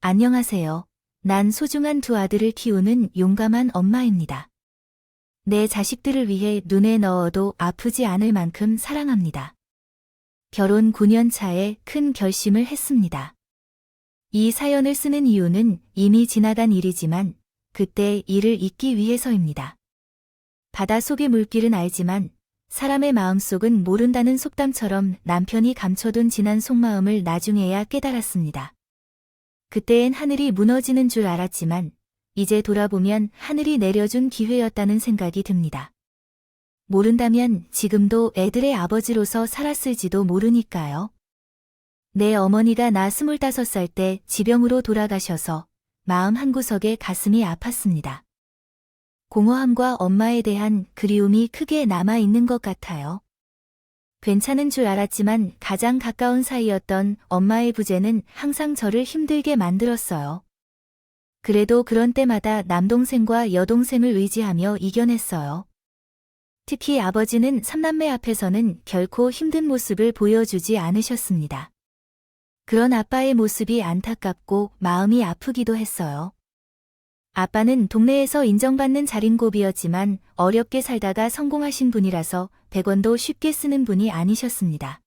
안녕하세요. 난 소중한 두 아들을 키우는 용감한 엄마입니다. 내 자식들을 위해 눈에 넣어도 아프지 않을 만큼 사랑합니다. 결혼 9년 차에 큰 결심을 했습니다. 이 사연을 쓰는 이유는 이미 지나간 일이지만 그때 일을 잊기 위해서입니다. 바닷속의 물길은 알지만 사람의 마음속은 모른다는 속담처럼 남편이 감춰둔 진한 속마음을 나중에야 깨달았습니다. 그때엔 하늘이 무너지는 줄 알았지만 이제 돌아보면 하늘이 내려준 기회였다는 생각이 듭니다. 모른다면 지금도 애들의 아버지로서 살았을지도 모르니까요. 내 어머니가 나 25살 때 지병으로 돌아가셔서 마음 한구석에 가슴이 아팠습니다. 공허함과 엄마에 대한 그리움이 크게 남아있는 것 같아요. 괜찮은 줄 알았지만 가장 가까운 사이였던 엄마의 부재는 항상 저를 힘들게 만들었어요. 그래도 그런 때마다 남동생과 여동생을 의지하며 이겨냈어요. 특히 아버지는 3남매 앞에서는 결코 힘든 모습을 보여주지 않으셨습니다. 그런 아빠의 모습이 안타깝고 마음이 아프기도 했어요. 아빠는 동네에서 인정받는 자린고비였지만 어렵게 살다가 성공하신 분이라서 100원도 쉽게 쓰는 분이 아니셨습니다.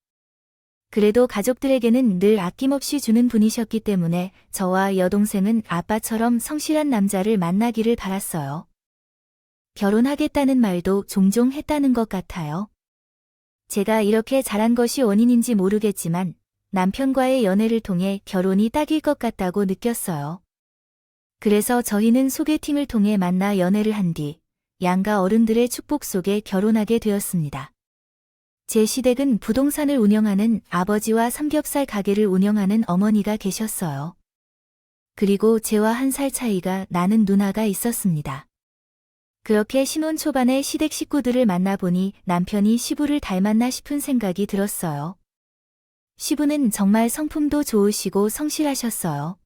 그래도 가족들에게는 늘 아낌없이 주는 분이셨기 때문에 저와 여동생은 아빠처럼 성실한 남자를 만나기를 바랐어요. 결혼하겠다는 말도 종종 했다는 것 같아요. 제가 이렇게 잘한 것이 원인인지 모르겠지만 남편과의 연애를 통해 결혼이 딱일 것 같다고 느꼈어요. 그래서 저희는 소개팅을 통해 만나 연애를 한 뒤 양가 어른들의 축복 속에 결혼하게 되었습니다. 제 시댁은 부동산을 운영하는 아버지와 삼겹살 가게를 운영하는 어머니가 계셨어요. 그리고 저와 1살 차이가 나는 누나가 있었습니다. 그렇게 신혼 초반에 시댁 식구들을 만나보니 남편이 시부를 닮았나 싶은 생각이 들었어요. 시부는 정말 성품도 좋으시고 성실하셨어요.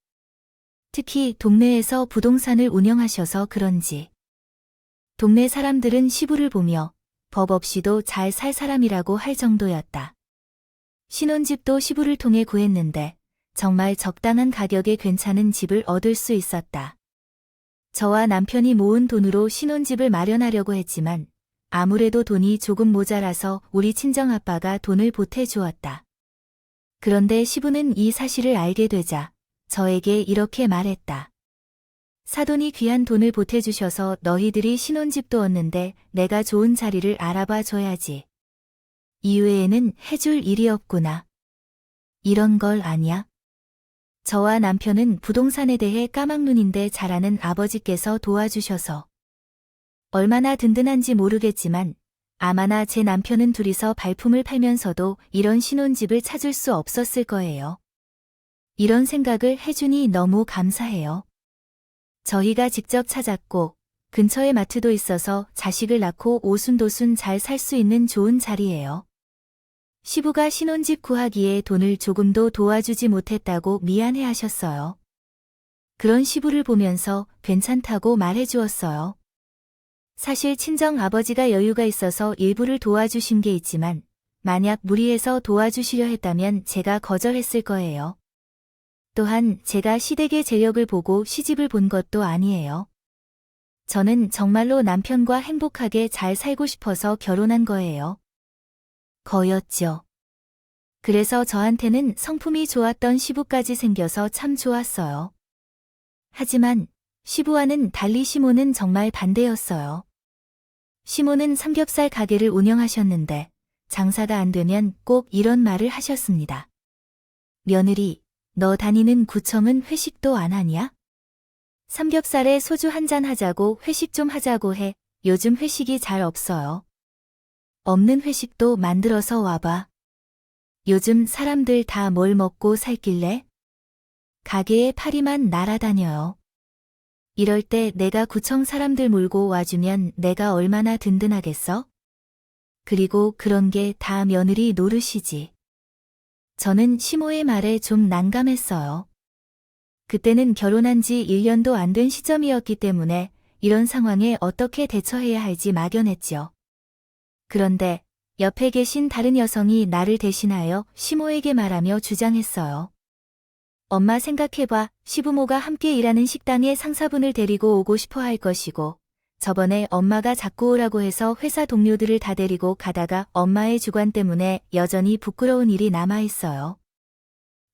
특히 동네에서 부동산을 운영하셔서 그런지 동네 사람들은 시부를 보며 법 없이도 잘 살 사람이라고 할 정도였다. 신혼집도 시부를 통해 구했는데 정말 적당한 가격에 괜찮은 집을 얻을 수 있었다. 저와 남편이 모은 돈으로 신혼집을 마련하려고 했지만 아무래도 돈이 조금 모자라서 우리 친정아빠가 돈을 보태주었다. 그런데 시부는 이 사실을 알게 되자 저에게 이렇게 말했다. 사돈이 귀한 돈을 보태주셔서 너희들이 신혼집도 얻는데 내가 좋은 자리를 알아봐 줘야지. 이외에는 해줄 일이 없구나. 이런 걸 아냐? 저와 남편은 부동산에 대해 까막눈인데 잘 아는 아버지께서 도와주셔서 얼마나 든든한지 모르겠지만 아마나 제 남편은 둘이서 발품을 팔면서도 이런 신혼집을 찾을 수 없었을 거예요. 이런 생각을 해주니 너무 감사해요. 저희가 직접 찾았고 근처에 마트도 있어서 자식을 낳고 오순도순 잘 살 수 있는 좋은 자리예요. 시부가 신혼집 구하기에 돈을 조금도 도와주지 못했다고 미안해 하셨어요. 그런 시부를 보면서 괜찮다고 말해주었어요. 사실 친정 아버지가 여유가 있어서 일부를 도와주신 게 있지만 만약 무리해서 도와주시려 했다면 제가 거절했을 거예요. 또한 제가 시댁의 재력을 보고 시집을 본 것도 아니에요. 저는 정말로 남편과 행복하게 잘 살고 싶어서 결혼한 거예요. 거였죠. 그래서 저한테는 성품이 좋았던 시부까지 생겨서 참 좋았어요. 하지만 시부와는 달리 시모는 정말 반대였어요. 시모는 삼겹살 가게를 운영하셨는데 장사가 안 되면 꼭 이런 말을 하셨습니다. 며느리, 너 다니는 구청은 회식도 안 하냐? 삼겹살에 소주 한잔 하자고 회식 좀 하자고 해. 요즘 회식이 잘 없어요. 없는 회식도 만들어서 와봐. 요즘 사람들 다 뭘 먹고 살길래? 가게에 파리만 날아다녀요. 이럴 때 내가 구청 사람들 몰고 와주면 내가 얼마나 든든하겠어? 그리고 그런 게 다 며느리 노릇이지. 저는 시모의 말에 좀 난감했어요. 그때는 결혼한 지 1년도 안 된 시점이었기 때문에 이런 상황에 어떻게 대처해야 할지 막연했죠. 그런데 옆에 계신 다른 여성이 나를 대신하여 시모에게 말하며 주장했어요. 엄마 생각해봐. 시부모가 함께 일하는 식당에 상사분을 데리고 오고 싶어 할 것이고, 저번에 엄마가 자꾸 오라고 해서 회사 동료들을 다 데리고 가다가 엄마의 주관 때문에 여전히 부끄러운 일이 남아있어요.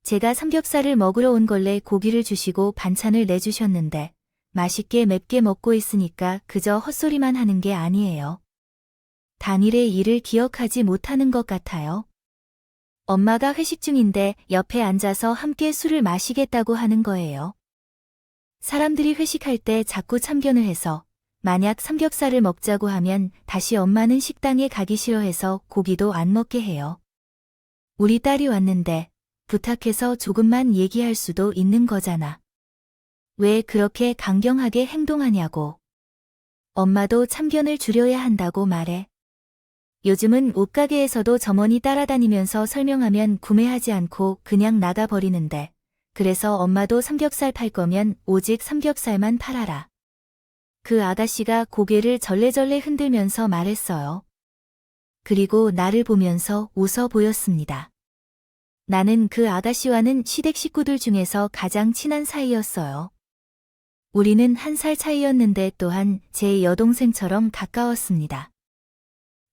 제가 삼겹살을 먹으러 온 걸래 고기를 주시고 반찬을 내주셨는데 맛있게 맵게 먹고 있으니까 그저 헛소리만 하는 게 아니에요. 당일의 일을 기억하지 못하는 것 같아요. 엄마가 회식 중인데 옆에 앉아서 함께 술을 마시겠다고 하는 거예요. 사람들이 회식할 때 자꾸 참견을 해서 만약 삼겹살을 먹자고 하면 다시 엄마는 식당에 가기 싫어해서 고기도 안 먹게 해요. 우리 딸이 왔는데 부탁해서 조금만 얘기할 수도 있는 거잖아. 왜 그렇게 강경하게 행동하냐고. 엄마도 참견을 줄여야 한다고 말해. 요즘은 옷가게에서도 점원이 따라다니면서 설명하면 구매하지 않고 그냥 나가버리는데, 그래서 엄마도 삼겹살 팔 거면 오직 삼겹살만 팔아라. 그 아가씨가 고개를 절레절레 흔들면서 말했어요. 그리고 나를 보면서 웃어 보였습니다. 나는 그 아가씨와는 시댁 식구들 중에서 가장 친한 사이였어요. 우리는 1살 차이였는데 또한 제 여동생처럼 가까웠습니다.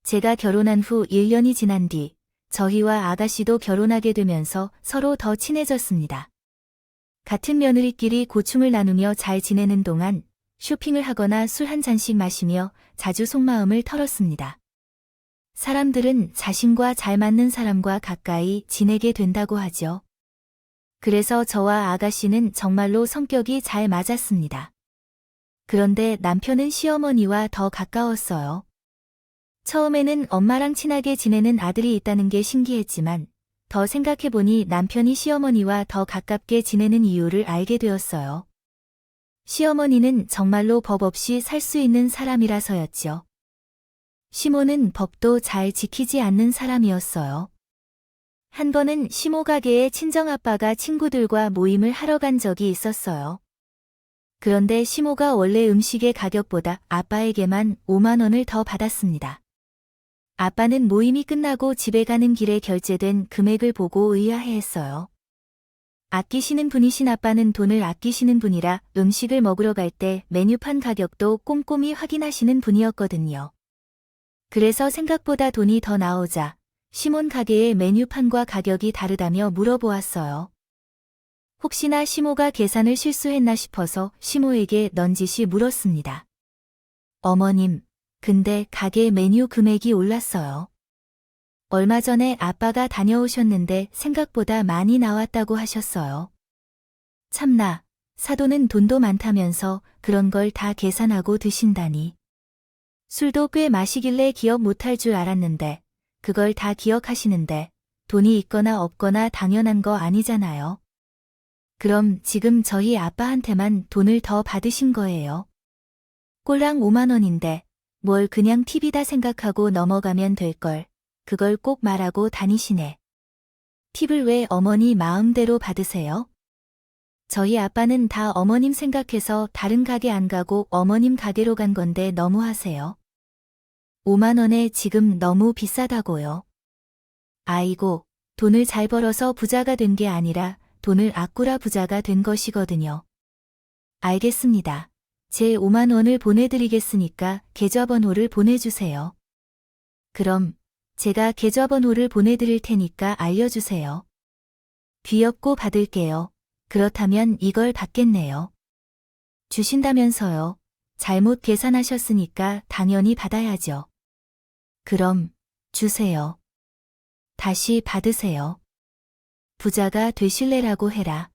제가 결혼한 후 1년이 지난 뒤 저희와 아가씨도 결혼하게 되면서 서로 더 친해졌습니다. 같은 며느리끼리 고충을 나누며 잘 지내는 동안 쇼핑을 하거나 술 한 잔씩 마시며 자주 속마음을 털었습니다. 사람들은 자신과 잘 맞는 사람과 가까이 지내게 된다고 하죠. 그래서 저와 아가씨는 정말로 성격이 잘 맞았습니다. 그런데 남편은 시어머니와 더 가까웠어요. 처음에는 엄마랑 친하게 지내는 아들이 있다는 게 신기했지만 더 생각해보니 남편이 시어머니와 더 가깝게 지내는 이유를 알게 되었어요. 시어머니는 정말로 법 없이 살 수 있는 사람이라서였죠. 시모는 법도 잘 지키지 않는 사람이었어요. 한 번은 시모 가게에 친정아빠가 친구들과 모임을 하러 간 적이 있었어요. 그런데 시모가 원래 음식의 가격보다 아빠에게만 5만 원을 더 받았습니다. 아빠는 모임이 끝나고 집에 가는 길에 결제된 금액을 보고 의아해했어요. 아끼시는 분이신 아빠는 돈을 아끼시는 분이라 음식을 먹으러 갈 때 메뉴판 가격도 꼼꼼히 확인하시는 분이었거든요. 그래서 생각보다 돈이 더 나오자 시몬 가게의 메뉴판과 가격이 다르다며 물어보았어요. 혹시나 시모가 계산을 실수했나 싶어서 시모에게 넌지시 물었습니다. 어머님, 근데 가게 메뉴 금액이 올랐어요. 얼마 전에 아빠가 다녀오셨는데 생각보다 많이 나왔다고 하셨어요. 참나, 사돈은 돈도 많다면서 그런 걸 다 계산하고 드신다니. 술도 꽤 마시길래 기억 못할 줄 알았는데 그걸 다 기억하시는데 돈이 있거나 없거나 당연한 거 아니잖아요. 그럼 지금 저희 아빠한테만 돈을 더 받으신 거예요. 꼴랑 5만 원인데 뭘 그냥 팁이다 생각하고 넘어가면 될걸. 그걸 꼭 말하고 다니시네. 팁을 왜 어머니 마음대로 받으세요? 저희 아빠는 다 어머님 생각해서 다른 가게 안 가고 어머님 가게로 간 건데 너무하세요. 5만 원에 지금 너무 비싸다고요. 아이고, 돈을 잘 벌어서 부자가 된 게 아니라 돈을 아꾸라 부자가 된 것이거든요. 알겠습니다. 제 5만 원을 보내드리겠으니까 계좌번호를 보내주세요. 그럼 제가 계좌번호를 보내드릴 테니까 알려주세요. 귀엽고 받을게요. 그렇다면 이걸 받겠네요. 주신다면서요. 잘못 계산하셨으니까 당연히 받아야죠. 그럼 주세요. 다시 받으세요. 부자가 되실래라고 해라.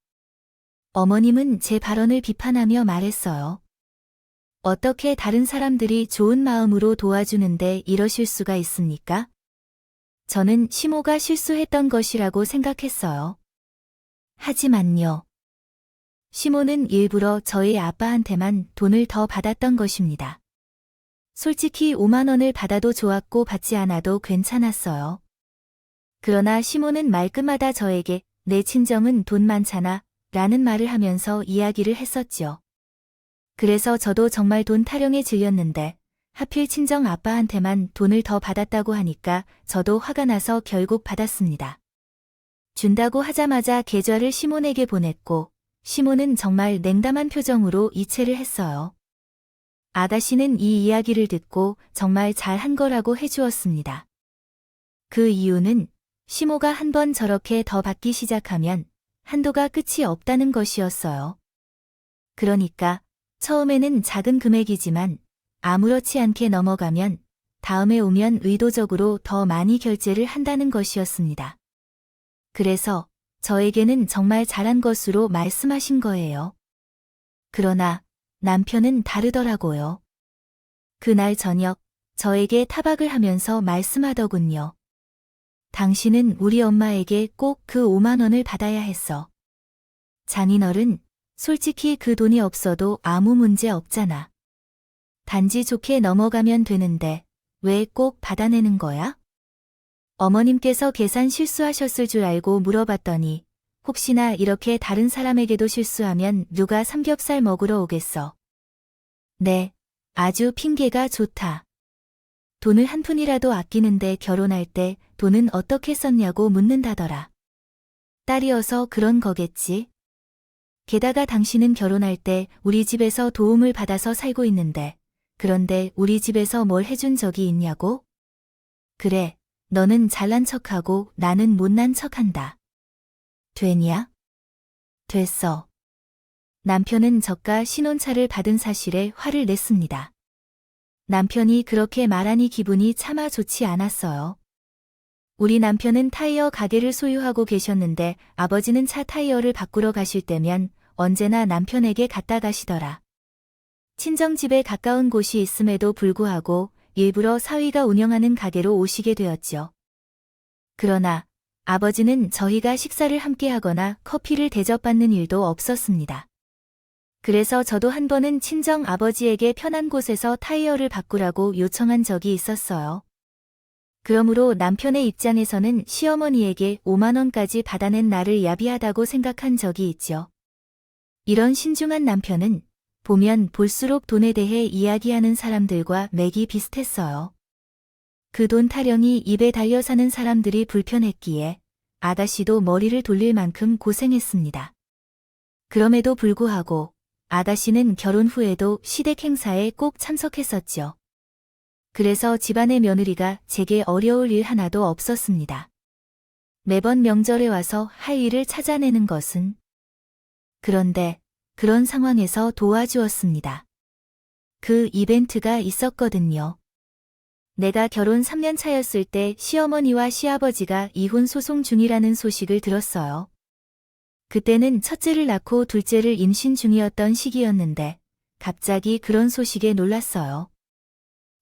어머님은 제 발언을 비판하며 말했어요. 어떻게 다른 사람들이 좋은 마음으로 도와주는데 이러실 수가 있습니까? 저는 시모가 실수했던 것이라고 생각했어요. 하지만요. 시모는 일부러 저희 아빠한테만 돈을 더 받았던 것입니다. 솔직히 5만 원을 받아도 좋았고 받지 않아도 괜찮았어요. 그러나 시모는 말끝마다 저에게 내 친정은 돈 많잖아 라는 말을 하면서 이야기를 했었죠. 그래서 저도 정말 돈 타령에 질렸는데 하필 친정 아빠한테만 돈을 더 받았다고 하니까 저도 화가 나서 결국 받았습니다. 준다고 하자마자 계좌를 시몬에게 보냈고 시몬은 정말 냉담한 표정으로 이체를 했어요. 아가씨는 이 이야기를 듣고 정말 잘한 거라고 해주었습니다. 그 이유는 시모가 한 번 저렇게 더 받기 시작하면 한도가 끝이 없다는 것이었어요. 그러니까 처음에는 작은 금액이지만 아무렇지 않게 넘어가면 다음에 오면 의도적으로 더 많이 결제를 한다는 것이었습니다. 그래서 저에게는 정말 잘한 것으로 말씀하신 거예요. 그러나 남편은 다르더라고요. 그날 저녁 저에게 타박을 하면서 말씀하더군요. 당신은 우리 엄마에게 꼭 그 5만 원을 받아야 했어. 장인어른, 솔직히 그 돈이 없어도 아무 문제 없잖아. 단지 좋게 넘어가면 되는데 왜 꼭 받아내는 거야? 어머님께서 계산 실수하셨을 줄 알고 물어봤더니 혹시나 이렇게 다른 사람에게도 실수하면 누가 삼겹살 먹으러 오겠어. 네, 아주 핑계가 좋다. 돈을 한 푼이라도 아끼는데 결혼할 때 돈은 어떻게 썼냐고 묻는다더라. 딸이어서 그런 거겠지. 게다가 당신은 결혼할 때 우리 집에서 도움을 받아서 살고 있는데 그런데 우리 집에서 뭘 해준 적이 있냐고? 그래, 너는 잘난 척하고 나는 못난 척한다. 되냐? 됐어. 남편은 저가 신혼차를 받은 사실에 화를 냈습니다. 남편이 그렇게 말하니 기분이 차마 좋지 않았어요. 우리 남편은 타이어 가게를 소유하고 계셨는데 아버지는 차 타이어를 바꾸러 가실 때면 언제나 남편에게 갖다 가시더라. 친정집에 가까운 곳이 있음에도 불구하고 일부러 사위가 운영하는 가게로 오시게 되었죠. 그러나 아버지는 저희가 식사를 함께 하거나 커피를 대접받는 일도 없었습니다. 그래서 저도 한 번은 친정 아버지에게 편한 곳에서 타이어를 바꾸라고 요청한 적이 있었어요. 그러므로 남편의 입장에서는 시어머니에게 5만 원까지 받아낸 나를 야비하다고 생각한 적이 있죠. 이런 신중한 남편은 보면 볼수록 돈에 대해 이야기하는 사람들과 맥이 비슷했어요. 그 돈 타령이 입에 달려 사는 사람들이 불편했기에 아가씨도 머리를 돌릴 만큼 고생했습니다. 그럼에도 불구하고 아가씨는 결혼 후에도 시댁 행사에 꼭 참석했었죠. 그래서 집안의 며느리가 제게 어려울 일 하나도 없었습니다. 매번 명절에 와서 할 일을 찾아내는 것은. 그런데 그런 상황에서 도와주었습니다. 그 이벤트가 있었거든요. 내가 결혼 3년 차였을 때 시어머니와 시아버지가 이혼 소송 중이라는 소식을 들었어요. 그때는 첫째를 낳고 둘째를 임신 중이었던 시기였는데 갑자기 그런 소식에 놀랐어요.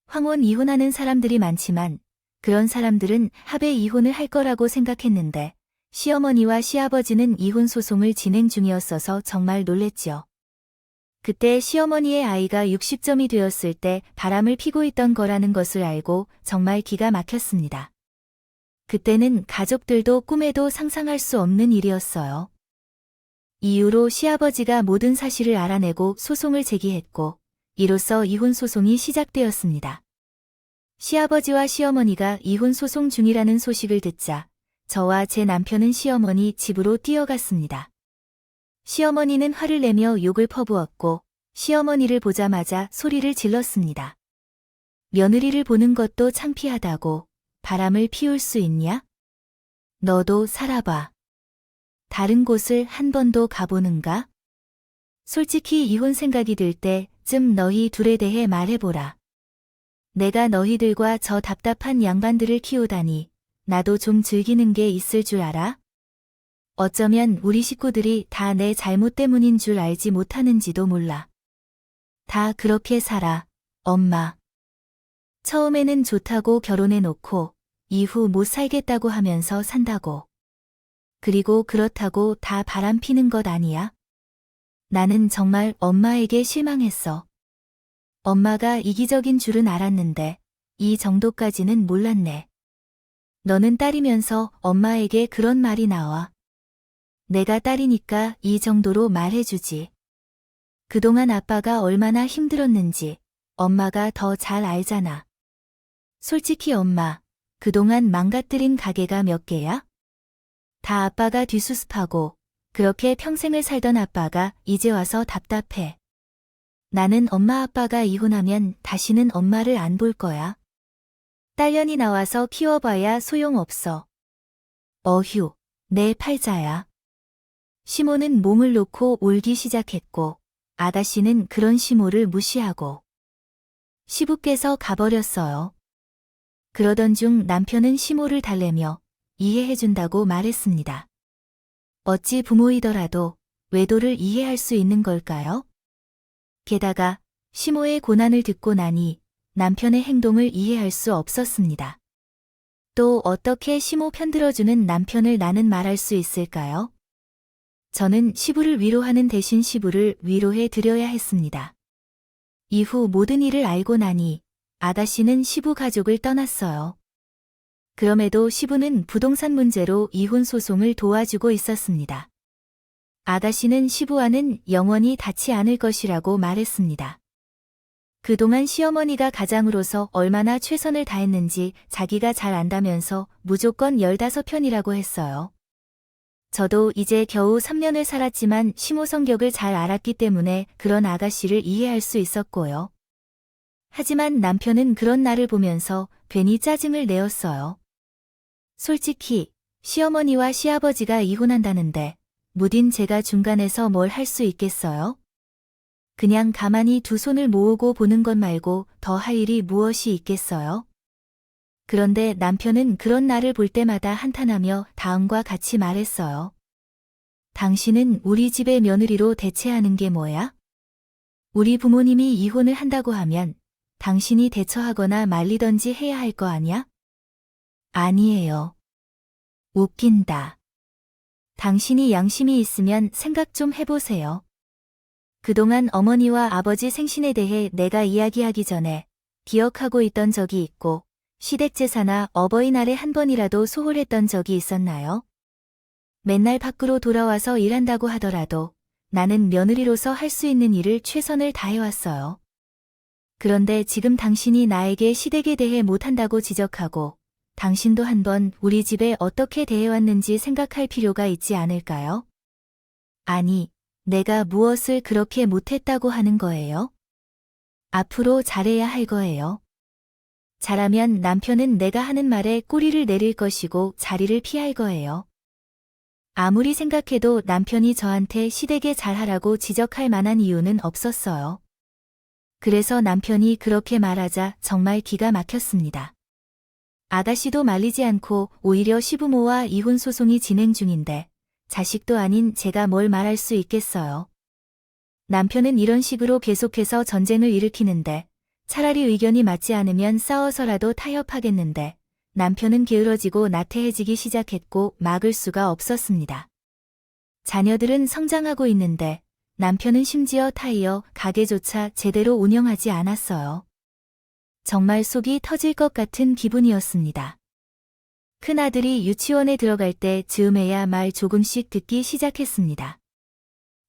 황혼 이혼하는 사람들이 많지만 그런 사람들은 합의 이혼을 할 거라고 생각했는데 시어머니와 시아버지는 이혼 소송을 진행 중이었어서 정말 놀랬죠. 그때 시어머니의 아이가 60점이 되었을 때 바람을 피고 있던 거라는 것을 알고 정말 기가 막혔습니다. 그때는 가족들도 꿈에도 상상할 수 없는 일이었어요. 이후로 시아버지가 모든 사실을 알아내고 소송을 제기했고 이로써 이혼 소송이 시작되었습니다. 시아버지와 시어머니가 이혼 소송 중이라는 소식을 듣자 저와 제 남편은 시어머니 집으로 뛰어갔습니다. 시어머니는 화를 내며 욕을 퍼부었고 시어머니를 보자마자 소리를 질렀습니다. 며느리를 보는 것도 창피하다고 바람을 피울 수 있냐? 너도 살아봐. 다른 곳을 한 번도 가보는가? 솔직히 이혼 생각이 들 때쯤 너희 둘에 대해 말해보라. 내가 너희들과 저 답답한 양반들을 키우다니 나도 좀 즐기는 게 있을 줄 알아? 어쩌면 우리 식구들이 다 내 잘못 때문인 줄 알지 못하는지도 몰라. 다 그렇게 살아, 엄마. 처음에는 좋다고 결혼해놓고 이후 못 살겠다고 하면서 산다고. 그리고 그렇다고 다 바람 피는 것 아니야? 나는 정말 엄마에게 실망했어. 엄마가 이기적인 줄은 알았는데 이 정도까지는 몰랐네. 너는 딸이면서 엄마에게 그런 말이 나와. 내가 딸이니까 이 정도로 말해주지. 그동안 아빠가 얼마나 힘들었는지 엄마가 더 잘 알잖아. 솔직히 엄마, 그동안 망가뜨린 가게가 몇 개야? 다 아빠가 뒷수습하고 그렇게 평생을 살던 아빠가 이제 와서 답답해. 나는 엄마 아빠가 이혼하면 다시는 엄마를 안 볼 거야. 딸년이 나와서 키워봐야 소용없어. 어휴, 내 팔자야. 시모는 몸을 놓고 울기 시작했고 아가씨는 그런 시모를 무시하고 시부께서 가버렸어요. 그러던 중 남편은 시모를 달래며 이해해준다고 말했습니다. 어찌 부모이더라도 외도를 이해할 수 있는 걸까요? 게다가 시모의 고난을 듣고 나니 남편의 행동을 이해할 수 없었습니다. 또 어떻게 시모 편들어주는 남편을 나는 말할 수 있을까요? 저는 시부를 위로하는 대신 시부를 위로해 드려야 했습니다. 이후 모든 일을 알고 나니 아가씨는 시부 가족을 떠났어요. 그럼에도 시부는 부동산 문제로 이혼 소송을 도와주고 있었습니다. 아가씨는 시부와는 영원히 닿지 않을 것이라고 말했습니다. 그동안 시어머니가 가장으로서 얼마나 최선을 다했는지 자기가 잘 안다면서 무조건 15편이라고 했어요. 저도 이제 겨우 3년을 살았지만 시모 성격을 잘 알았기 때문에 그런 아가씨를 이해할 수 있었고요. 하지만 남편은 그런 나를 보면서 괜히 짜증을 내었어요. 솔직히 시어머니와 시아버지가 이혼한다는데 무딘 제가 중간에서 뭘 할 수 있겠어요? 그냥 가만히 두 손을 모으고 보는 것 말고 더 할 일이 무엇이 있겠어요? 그런데 남편은 그런 나를 볼 때마다 한탄하며 다음과 같이 말했어요. 당신은 우리 집의 며느리로 대체하는 게 뭐야? 우리 부모님이 이혼을 한다고 하면 당신이 대처하거나 말리던지 해야 할 거 아니야? 아니에요. 웃긴다. 당신이 양심이 있으면 생각 좀 해보세요. 그동안 어머니와 아버지 생신에 대해 내가 이야기하기 전에 기억하고 있던 적이 있고 시댁제사나 어버이날에 한 번이라도 소홀했던 적이 있었나요? 맨날 밖으로 돌아와서 일한다고 하더라도 나는 며느리로서 할 수 있는 일을 최선을 다해왔어요. 그런데 지금 당신이 나에게 시댁에 대해 못한다고 지적하고 당신도 한번 우리 집에 어떻게 대해왔는지 생각할 필요가 있지 않을까요? 아니, 내가 무엇을 그렇게 못했다고 하는 거예요? 앞으로 잘해야 할 거예요. 잘하면 남편은 내가 하는 말에 꼬리를 내릴 것이고 자리를 피할 거예요. 아무리 생각해도 남편이 저한테 시댁에 잘하라고 지적할 만한 이유는 없었어요. 그래서 남편이 그렇게 말하자 정말 기가 막혔습니다. 아가씨도 말리지 않고 오히려 시부모와 이혼 소송이 진행 중인데 자식도 아닌 제가 뭘 말할 수 있겠어요. 남편은 이런 식으로 계속해서 전쟁을 일으키는데 차라리 의견이 맞지 않으면 싸워서라도 타협하겠는데 남편은 게으러지고 나태해지기 시작했고 막을 수가 없었습니다. 자녀들은 성장하고 있는데 남편은 심지어 타이어 가게조차 제대로 운영하지 않았어요. 정말 속이 터질 것 같은 기분이었습니다. 큰아들이 유치원에 들어갈 때 즈음에야 말 조금씩 듣기 시작했습니다.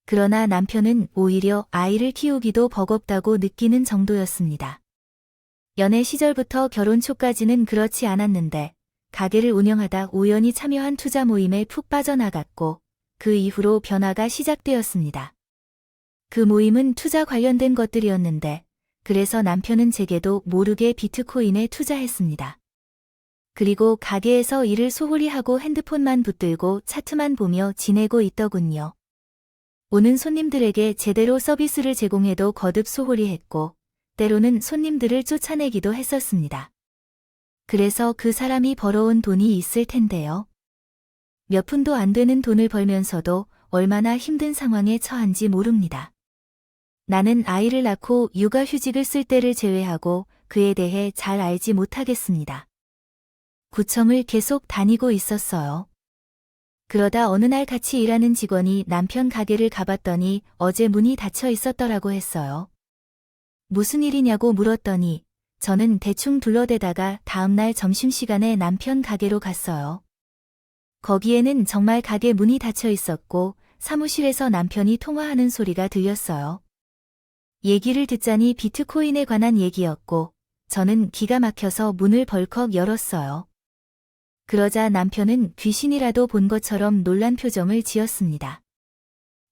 그러나 남편은 오히려 아이를 키우기도 버겁다고 느끼는 정도였습니다. 연애 시절부터 결혼 초까지는 그렇지 않았는데 가게를 운영하다 우연히 참여한 투자 모임에 푹 빠져나갔고 그 이후로 변화가 시작되었습니다. 그 모임은 투자 관련된 것들이었는데 그래서 남편은 제게도 모르게 비트코인에 투자했습니다. 그리고 가게에서 일을 소홀히 하고 핸드폰만 붙들고 차트만 보며 지내고 있더군요. 오는 손님들에게 제대로 서비스를 제공해도 거듭 소홀히 했고 때로는 손님들을 쫓아내기도 했었습니다. 그래서 그 사람이 벌어온 돈이 있을 텐데요. 몇 푼도 안 되는 돈을 벌면서도 얼마나 힘든 상황에 처한지 모릅니다. 나는 아이를 낳고 육아휴직을 쓸 때를 제외하고 그에 대해 잘 알지 못하겠습니다. 구청을 계속 다니고 있었어요. 그러다 어느 날 같이 일하는 직원이 남편 가게를 가봤더니 어제 문이 닫혀 있었더라고 했어요. 무슨 일이냐고 물었더니 저는 대충 둘러대다가 다음날 점심시간에 남편 가게로 갔어요. 거기에는 정말 가게 문이 닫혀 있었고 사무실에서 남편이 통화하는 소리가 들렸어요. 얘기를 듣자니 비트코인에 관한 얘기였고 저는 기가 막혀서 문을 벌컥 열었어요. 그러자 남편은 귀신이라도 본 것처럼 놀란 표정을 지었습니다.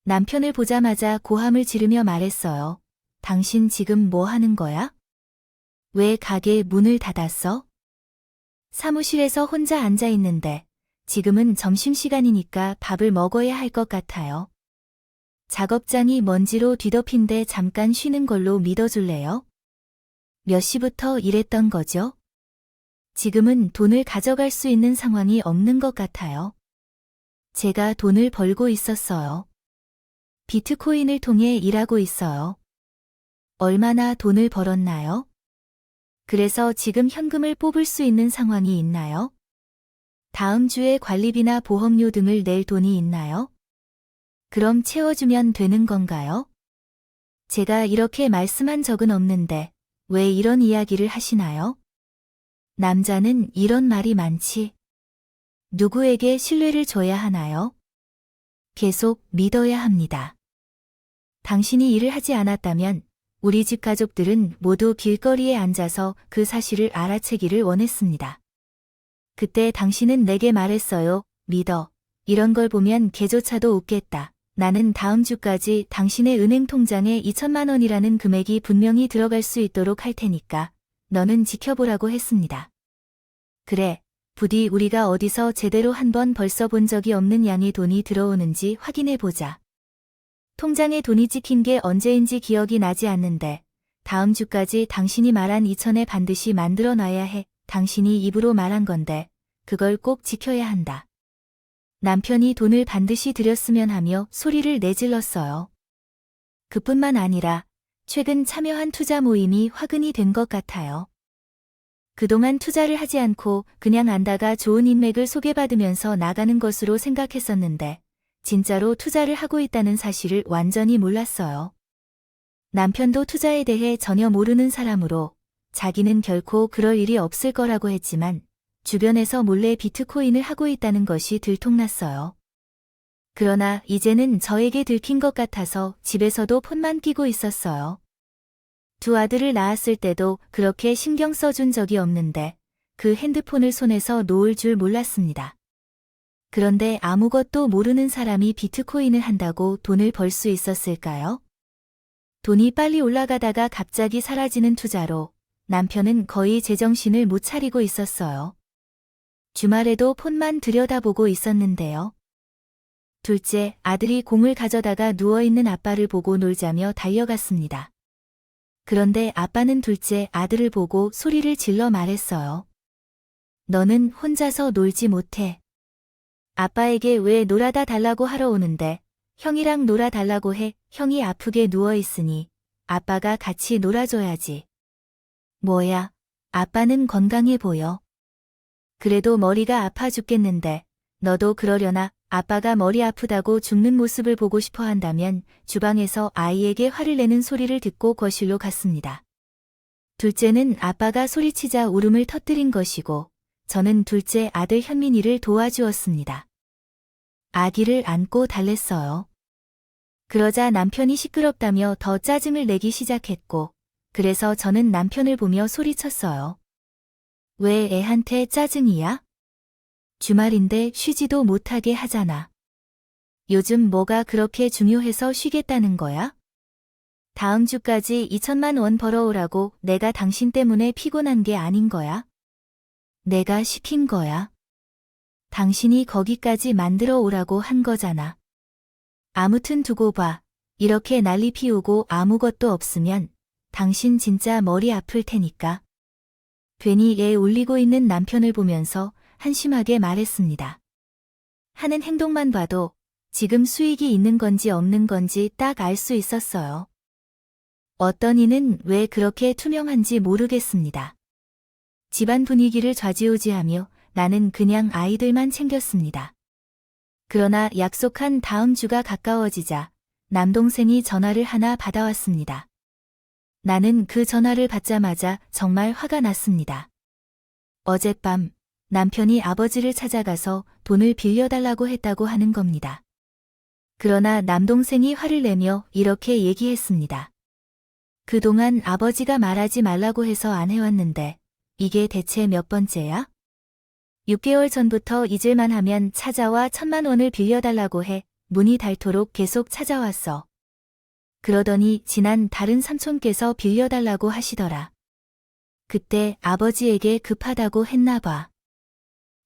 남편을 보자마자 고함을 지르며 말했어요. 당신 지금 뭐 하는 거야? 왜 가게 문을 닫았어? 사무실에서 혼자 앉아 있는데 지금은 점심시간이니까 밥을 먹어야 할 것 같아요. 작업장이 먼지로 뒤덮인데 잠깐 쉬는 걸로 믿어줄래요? 몇 시부터 일했던 거죠? 지금은 돈을 가져갈 수 있는 상황이 없는 것 같아요. 제가 돈을 벌고 있었어요. 비트코인을 통해 일하고 있어요. 얼마나 돈을 벌었나요? 그래서 지금 현금을 뽑을 수 있는 상황이 있나요? 다음 주에 관리비나 보험료 등을 낼 돈이 있나요? 그럼 채워주면 되는 건가요? 제가 이렇게 말씀한 적은 없는데 왜 이런 이야기를 하시나요? 남자는 이런 말이 많지. 누구에게 신뢰를 줘야 하나요? 계속 믿어야 합니다. 당신이 일을 하지 않았다면 우리 집 가족들은 모두 길거리에 앉아서 그 사실을 알아채기를 원했습니다. 그때 당신은 내게 말했어요. 믿어. 이런 걸 보면 개조차도 웃겠다. 나는 다음 주까지 당신의 은행 통장에 2천만 원이라는 금액이 분명히 들어갈 수 있도록 할 테니까 너는 지켜보라고 했습니다. 그래, 부디 우리가 어디서 제대로 한번 벌써 본 적이 없는 양의 돈이 들어오는지 확인해보자. 통장에 돈이 찍힌 게 언제인지 기억이 나지 않는데 다음 주까지 당신이 말한 2천에 반드시 만들어 놔야 해. 당신이 입으로 말한 건데 그걸 꼭 지켜야 한다. 남편이 돈을 반드시 드렸으면 하며 소리를 내질렀어요. 그뿐만 아니라 최근 참여한 투자 모임이 화근이 된 것 같아요. 그동안 투자를 하지 않고 그냥 안다가 좋은 인맥을 소개받으면서 나가는 것으로 생각했었는데 진짜로 투자를 하고 있다는 사실을 완전히 몰랐어요. 남편도 투자에 대해 전혀 모르는 사람으로 자기는 결코 그럴 일이 없을 거라고 했지만 주변에서 몰래 비트코인을 하고 있다는 것이 들통났어요. 그러나 이제는 저에게 들킨 것 같아서 집에서도 폰만 끼고 있었어요. 두 아들을 낳았을 때도 그렇게 신경 써준 적이 없는데 그 핸드폰을 손에서 놓을 줄 몰랐습니다. 그런데 아무것도 모르는 사람이 비트코인을 한다고 돈을 벌 수 있었을까요? 돈이 빨리 올라가다가 갑자기 사라지는 투자로 남편은 거의 제정신을 못 차리고 있었어요. 주말에도 폰만 들여다보고 있었는데요. 둘째 아들이 공을 가져다가 누워있는 아빠를 보고 놀자며 달려갔습니다. 그런데 아빠는 둘째 아들을 보고 소리를 질러 말했어요. 너는 혼자서 놀지 못해. 아빠에게 왜 놀아다 달라고 하러 오는데 형이랑 놀아달라고 해. 형이 아프게 누워있으니 아빠가 같이 놀아줘야지. 뭐야, 아빠는 건강해 보여. 그래도 머리가 아파 죽겠는데 너도 그러려나? 아빠가 머리 아프다고 죽는 모습을 보고 싶어 한다면 주방에서 아이에게 화를 내는 소리를 듣고 거실로 갔습니다. 둘째는 아빠가 소리치자 울음을 터뜨린 것이고 저는 둘째 아들 현민이를 도와주었습니다. 아기를 안고 달랬어요. 그러자 남편이 시끄럽다며 더 짜증을 내기 시작했고 그래서 저는 남편을 보며 소리쳤어요. 왜 애한테 짜증이야? 주말인데 쉬지도 못하게 하잖아. 요즘 뭐가 그렇게 중요해서 쉬겠다는 거야? 다음 주까지 2천만 원 벌어오라고 내가 당신 때문에 피곤한 게 아닌 거야? 내가 시킨 거야. 당신이 거기까지 만들어 오라고 한 거잖아. 아무튼 두고 봐. 이렇게 난리 피우고 아무것도 없으면 당신 진짜 머리 아플 테니까. 괜히 애 울리고 있는 남편을 보면서 한심하게 말했습니다. 하는 행동만 봐도 지금 수익이 있는 건지 없는 건지 딱 알 수 있었어요. 어떤 이는 왜 그렇게 투명한지 모르겠습니다. 집안 분위기를 좌지우지하며 나는 그냥 아이들만 챙겼습니다. 그러나 약속한 다음 주가 가까워지자 남동생이 전화를 하나 받아왔습니다. 나는 그 전화를 받자마자 정말 화가 났습니다. 어젯밤 남편이 아버지를 찾아가서 돈을 빌려달라고 했다고 하는 겁니다. 그러나 남동생이 화를 내며 이렇게 얘기했습니다. 그동안 아버지가 말하지 말라고 해서 안 해왔는데 이게 대체 몇 번째야? 6개월 전부터 잊을만 하면 찾아와 1,000만 원을 빌려달라고 해 문이 닳도록 계속 찾아왔어. 그러더니 지난 달은 삼촌께서 빌려달라고 하시더라. 그때 아버지에게 급하다고 했나 봐.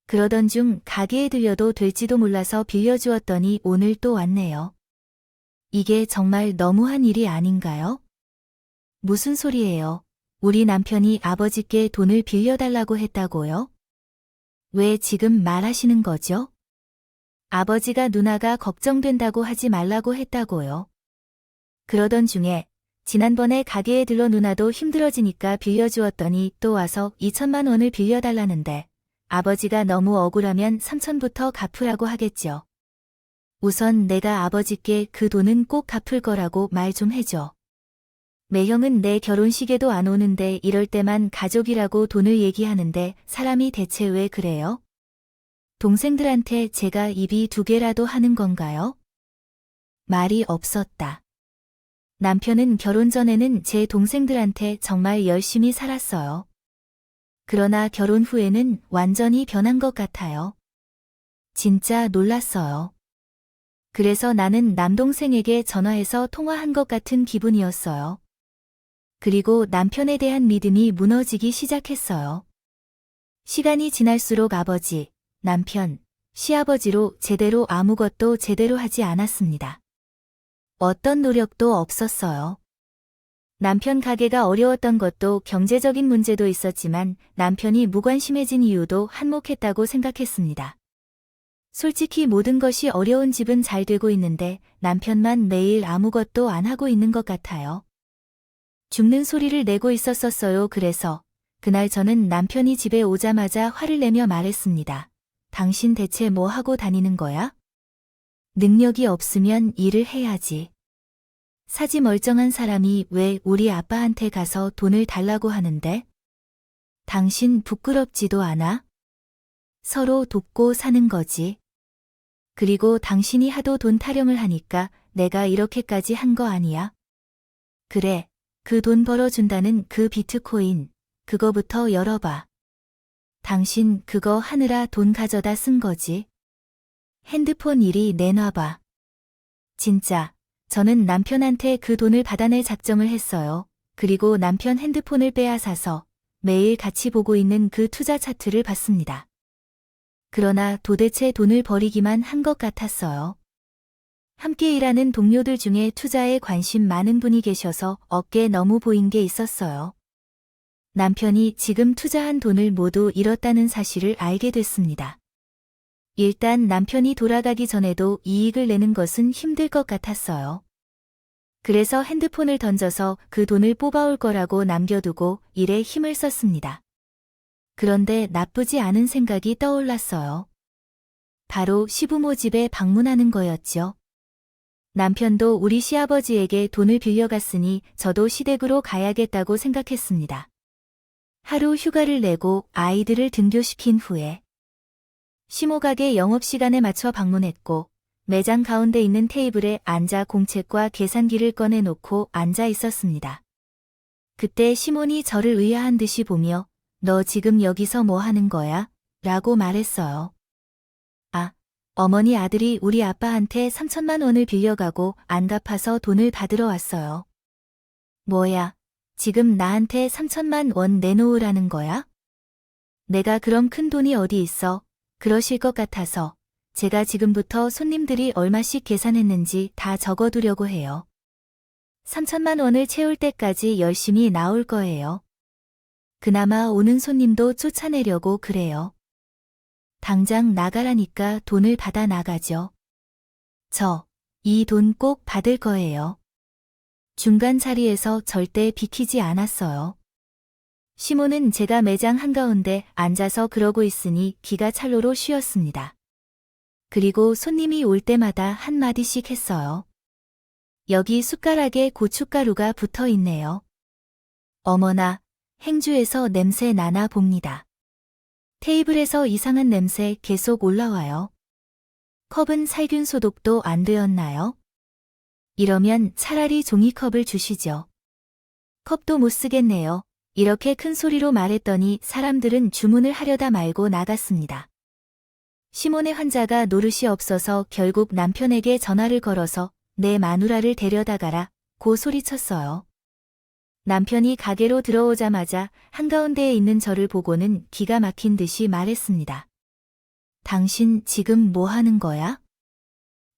그러던 중 가게에 들려도 될지도 몰라서 빌려주었더니 오늘 또 왔네요. 이게 정말 너무한 일이 아닌가요? 무슨 소리예요? 우리 남편이 아버지께 돈을 빌려달라고 했다고요? 왜 지금 말하시는 거죠? 아버지가 누나가 걱정된다고 하지 말라고 했다고요. 그러던 중에 지난번에 가게에 들러 누나도 힘들어지니까 빌려주었더니 또 와서 2천만 원을 빌려달라는데 아버지가 너무 억울하면 3천부터 갚으라고 하겠죠. 우선 내가 아버지께 그 돈은 꼭 갚을 거라고 말 좀 해줘. 매형은 내 결혼식에도 안 오는데 이럴 때만 가족이라고 돈을 얘기하는데 사람이 대체 왜 그래요? 동생들한테 제가 입이 2개라도 하는 건가요? 말이 없었다. 남편은 결혼 전에는 제 동생들한테 정말 열심히 살았어요. 그러나 결혼 후에는 완전히 변한 것 같아요. 진짜 놀랐어요. 그래서 나는 남동생에게 전화해서 통화한 것 같은 기분이었어요. 그리고 남편에 대한 믿음이 무너지기 시작했어요. 시간이 지날수록 아버지, 남편, 시아버지로 제대로 아무것도 제대로 하지 않았습니다. 어떤 노력도 없었어요. 남편 가게가 어려웠던 것도 경제적인 문제도 있었지만 남편이 무관심해진 이유도 한몫했다고 생각했습니다. 솔직히 모든 것이 어려운 집은 잘 되고 있는데 남편만 매일 아무것도 안 하고 있는 것 같아요. 죽는 소리를 내고 있었어요. 그래서 그날 저는 남편이 집에 오자마자 화를 내며 말했습니다. 당신 대체 뭐 하고 다니는 거야? 능력이 없으면 일을 해야지. 사지 멀쩡한 사람이 왜 우리 아빠한테 가서 돈을 달라고 하는데? 당신 부끄럽지도 않아? 서로 돕고 사는 거지. 그리고 당신이 하도 돈 타령을 하니까 내가 이렇게까지 한 거 아니야? 그래, 그 돈 벌어준다는 그 비트코인, 그거부터 열어봐. 당신 그거 하느라 돈 가져다 쓴 거지. 핸드폰 이리 내놔봐. 진짜, 저는 남편한테 그 돈을 받아낼 작정을 했어요. 그리고 남편 핸드폰을 빼앗아서 매일 같이 보고 있는 그 투자 차트를 봤습니다. 그러나 도대체 돈을 버리기만 한 것 같았어요. 함께 일하는 동료들 중에 투자에 관심 많은 분이 계셔서 어깨에 너무 보인 게 있었어요. 남편이 지금 투자한 돈을 모두 잃었다는 사실을 알게 됐습니다. 일단 남편이 돌아가기 전에도 이익을 내는 것은 힘들 것 같았어요. 그래서 핸드폰을 던져서 그 돈을 뽑아올 거라고 남겨두고 일에 힘을 썼습니다. 그런데 나쁘지 않은 생각이 떠올랐어요. 바로 시부모 집에 방문하는 거였죠. 남편도 우리 시아버지에게 돈을 빌려갔으니 저도 시댁으로 가야겠다고 생각했습니다. 하루 휴가를 내고 아이들을 등교시킨 후에 시모 가게 영업시간에 맞춰 방문했고 매장 가운데 있는 테이블에 앉아 공책과 계산기를 꺼내놓고 앉아 있었습니다. 그때 시몬이 저를 의아한 듯이 보며 너 지금 여기서 뭐 하는 거야? 라고 말했어요. 아, 어머니 아들이 우리 아빠한테 3천만 원을 빌려가고 안 갚아서 돈을 받으러 왔어요. 뭐야, 지금 나한테 3천만 원 내놓으라는 거야? 내가 그럼 큰 돈이 어디 있어? 그러실 것 같아서 제가 지금부터 손님들이 얼마씩 계산했는지 다 적어두려고 해요. 3천만 원을 채울 때까지 열심히 나올 거예요. 그나마 오는 손님도 쫓아내려고 그래요. 당장 나가라니까 돈을 받아 나가죠. 이 돈 꼭 받을 거예요. 중간 자리에서 절대 비키지 않았어요. 시모는 제가 매장 한가운데 앉아서 그러고 있으니 기가 찰로로 쉬었습니다. 그리고 손님이 올 때마다 한마디씩 했어요. 여기 숟가락에 고춧가루가 붙어 있네요. 어머나, 행주에서 냄새 나나 봅니다. 테이블에서 이상한 냄새 계속 올라와요. 컵은 살균 소독도 안 되었나요? 이러면 차라리 종이컵을 주시죠. 컵도 못 쓰겠네요. 이렇게 큰 소리로 말했더니 사람들은 주문을 하려다 말고 나갔습니다. 시몬의 환자가 노릇이 없어서 결국 남편에게 전화를 걸어서 내 마누라를 데려다 가라 고 소리쳤어요. 남편이 가게로 들어오자마자 한가운데에 있는 저를 보고는 기가 막힌 듯이 말했습니다. 당신 지금 뭐 하는 거야?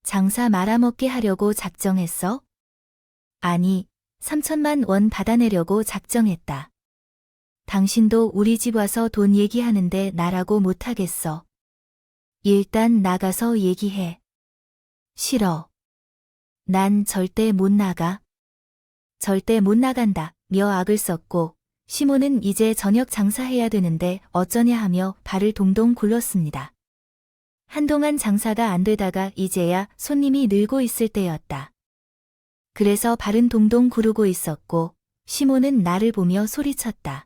장사 말아먹게 하려고 작정했어? 아니, 3천만 원 받아내려고 작정했다. 당신도 우리 집 와서 돈 얘기하는데 나라고 못하겠어. 일단 나가서 얘기해. 싫어. 난 절대 못 나가. 절대 못 나간다. 며 악을 썼고 시몬은 이제 저녁 장사해야 되는데 어쩌냐 하며 발을 동동 굴렀습니다. 한동안 장사가 안 되다가 이제야 손님이 늘고 있을 때였다. 그래서 발은 동동 구르고 있었고 시몬은 나를 보며 소리쳤다.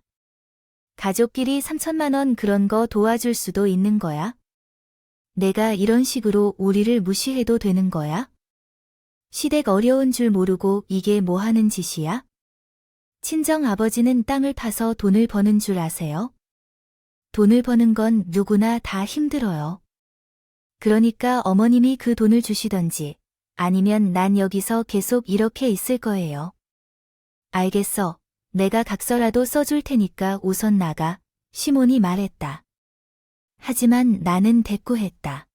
가족끼리 3천만 원 그런 거 도와줄 수도 있는 거야? 내가 이런 식으로 우리를 무시해도 되는 거야? 시댁 어려운 줄 모르고 이게 뭐 하는 짓이야? 친정 아버지는 땅을 파서 돈을 버는 줄 아세요? 돈을 버는 건 누구나 다 힘들어요. 그러니까 어머님이 그 돈을 주시던지 아니면 난 여기서 계속 이렇게 있을 거예요. 알겠어. 내가 각서라도 써줄 테니까 우선 나가. 시몬이 말했다. 하지만 나는 대꾸했다.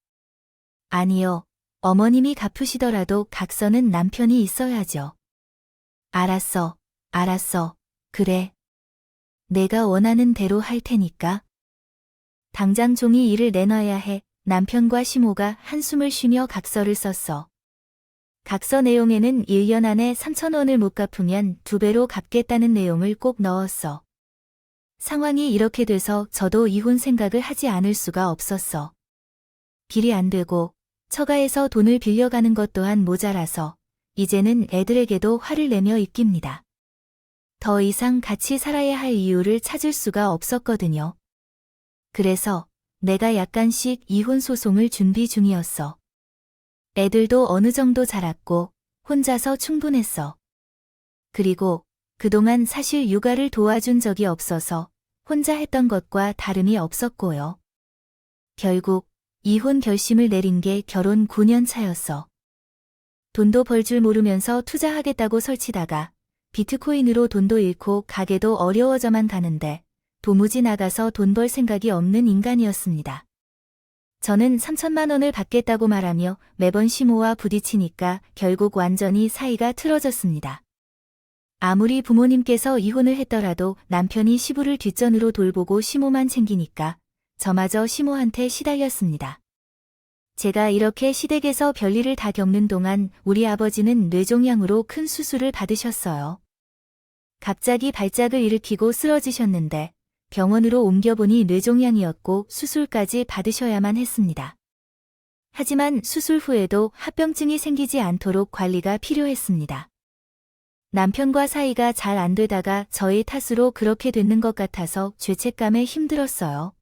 아니요. 어머님이 갚으시더라도 각서는 남편이 있어야죠. 알았어. 알았어. 그래. 내가 원하는 대로 할 테니까. 당장 종이 일을 내놔야 해. 남편과 시모가 한숨을 쉬며 각서를 썼어. 각서 내용에는 1년 안에 3천 원을 못 갚으면 2배로 갚겠다는 내용을 꼭 넣었어. 상황이 이렇게 돼서 저도 이혼 생각을 하지 않을 수가 없었어. 길이 안 되고 처가에서 돈을 빌려가는 것 또한 모자라서 이제는 애들에게도 화를 내며 입깁니다. 더 이상 같이 살아야 할 이유를 찾을 수가 없었거든요. 그래서 내가 약간씩 이혼 소송을 준비 중이었어. 애들도 어느 정도 자랐고 혼자서 충분했어. 그리고 그동안 사실 육아를 도와준 적이 없어서 혼자 했던 것과 다름이 없었고요. 결국 이혼 결심을 내린 게 결혼 9년 차였어. 돈도 벌 줄 모르면서 투자하겠다고 설치다가 비트코인으로 돈도 잃고 가게도 어려워져만 가는데 도무지 나가서 돈 벌 생각이 없는 인간이었습니다. 저는 3천만 원을 받겠다고 말하며 매번 시모와 부딪히니까 결국 완전히 사이가 틀어졌습니다. 아무리 부모님께서 이혼을 했더라도 남편이 시부를 뒷전으로 돌보고 시모만 챙기니까 저마저 시모한테 시달렸습니다. 제가 이렇게 시댁에서 별일을 다 겪는 동안 우리 아버지는 뇌종양으로 큰 수술을 받으셨어요. 갑자기 발작을 일으키고 쓰러지셨는데 병원으로 옮겨보니 뇌종양이었고 수술까지 받으셔야만 했습니다. 하지만 수술 후에도 합병증이 생기지 않도록 관리가 필요했습니다. 남편과 사이가 잘 안 되다가 저의 탓으로 그렇게 됐는 것 같아서 죄책감에 힘들었어요.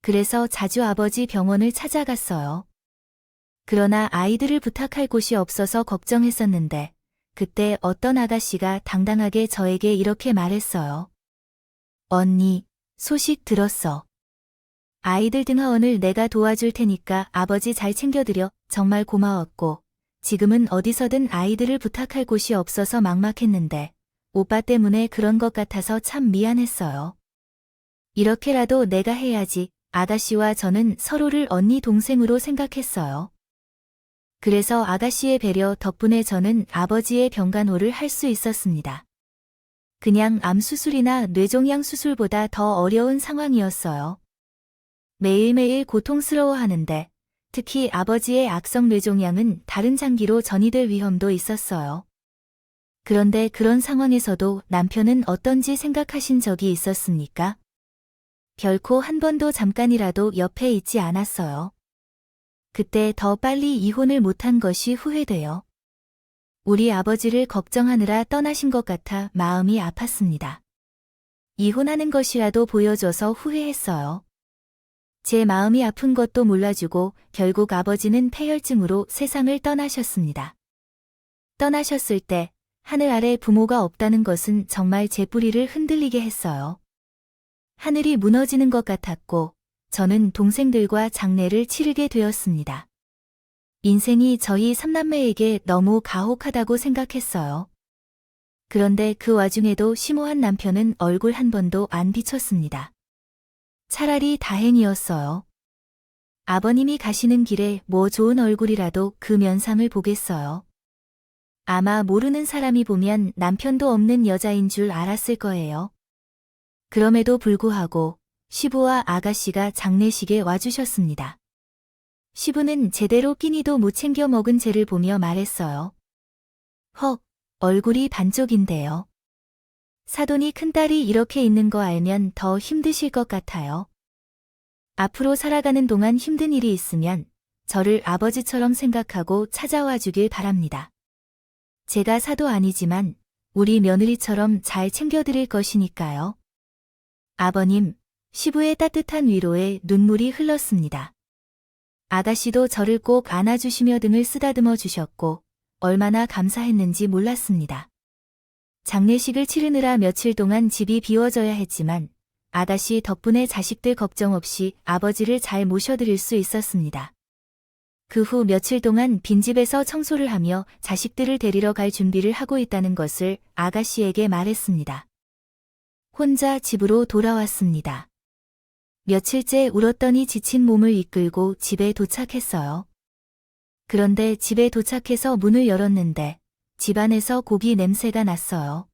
그래서 자주 아버지 병원을 찾아갔어요. 그러나 아이들을 부탁할 곳이 없어서 걱정했었는데 그때 어떤 아가씨가 당당하게 저에게 이렇게 말했어요. 언니, 소식 들었어. 아이들 등하원을 내가 도와줄 테니까 아버지 잘 챙겨드려. 정말 고마웠고 지금은 어디서든 아이들을 부탁할 곳이 없어서 막막했는데 오빠 때문에 그런 것 같아서 참 미안했어요. 이렇게라도 내가 해야지. 아가씨와 저는 서로를 언니 동생으로 생각했어요. 그래서 아가씨의 배려 덕분에 저는 아버지의 병간호를 할 수 있었습니다. 그냥 암 수술이나 뇌종양 수술보다 더 어려운 상황이었어요. 매일매일 고통스러워하는데 특히 아버지의 악성 뇌종양은 다른 장기로 전이될 위험도 있었어요. 그런데 그런 상황에서도 남편은 어떤지 생각하신 적이 있었습니까? 결코 한 번도 잠깐이라도 옆에 있지 않았어요. 그때 더 빨리 이혼을 못한 것이 후회돼요. 우리 아버지를 걱정하느라 떠나신 것 같아 마음이 아팠습니다. 이혼하는 것이라도 보여줘서 후회했어요. 제 마음이 아픈 것도 몰라주고 결국 아버지는 폐혈증으로 세상을 떠나셨습니다. 떠나셨을 때 하늘 아래 부모가 없다는 것은 정말 제 뿌리를 흔들리게 했어요. 하늘이 무너지는 것 같았고 저는 동생들과 장례를 치르게 되었습니다. 인생이 저희 삼남매에게 너무 가혹하다고 생각했어요. 그런데 그 와중에도 심오한 남편은 얼굴 한 번도 안 비쳤습니다. 차라리 다행이었어요. 아버님이 가시는 길에 뭐 좋은 얼굴이라도 그 면상을 보겠어요. 아마 모르는 사람이 보면 남편도 없는 여자인 줄 알았을 거예요. 그럼에도 불구하고 시부와 아가씨가 장례식에 와주셨습니다. 시부는 제대로 끼니도 못 챙겨 먹은 쟤를 보며 말했어요. 헉, 얼굴이 반쪽인데요. 사돈이 큰딸이 이렇게 있는 거 알면 더 힘드실 것 같아요. 앞으로 살아가는 동안 힘든 일이 있으면 저를 아버지처럼 생각하고 찾아와 주길 바랍니다. 제가 사도 아니지만 우리 며느리처럼 잘 챙겨드릴 것이니까요. 아버님, 시부의 따뜻한 위로에 눈물이 흘렀습니다. 아가씨도 저를 꼭 안아주시며 등을 쓰다듬어 주셨고 얼마나 감사했는지 몰랐습니다. 장례식을 치르느라 며칠 동안 집이 비워져야 했지만 아가씨 덕분에 자식들 걱정 없이 아버지를 잘 모셔드릴 수 있었습니다. 그 후 며칠 동안 빈집에서 청소를 하며 자식들을 데리러 갈 준비를 하고 있다는 것을 아가씨에게 말했습니다. 혼자 집으로 돌아왔습니다. 며칠째 울었더니 지친 몸을 이끌고 집에 도착했어요. 그런데 집에 도착해서 문을 열었는데 집안에서 고기 냄새가 났어요.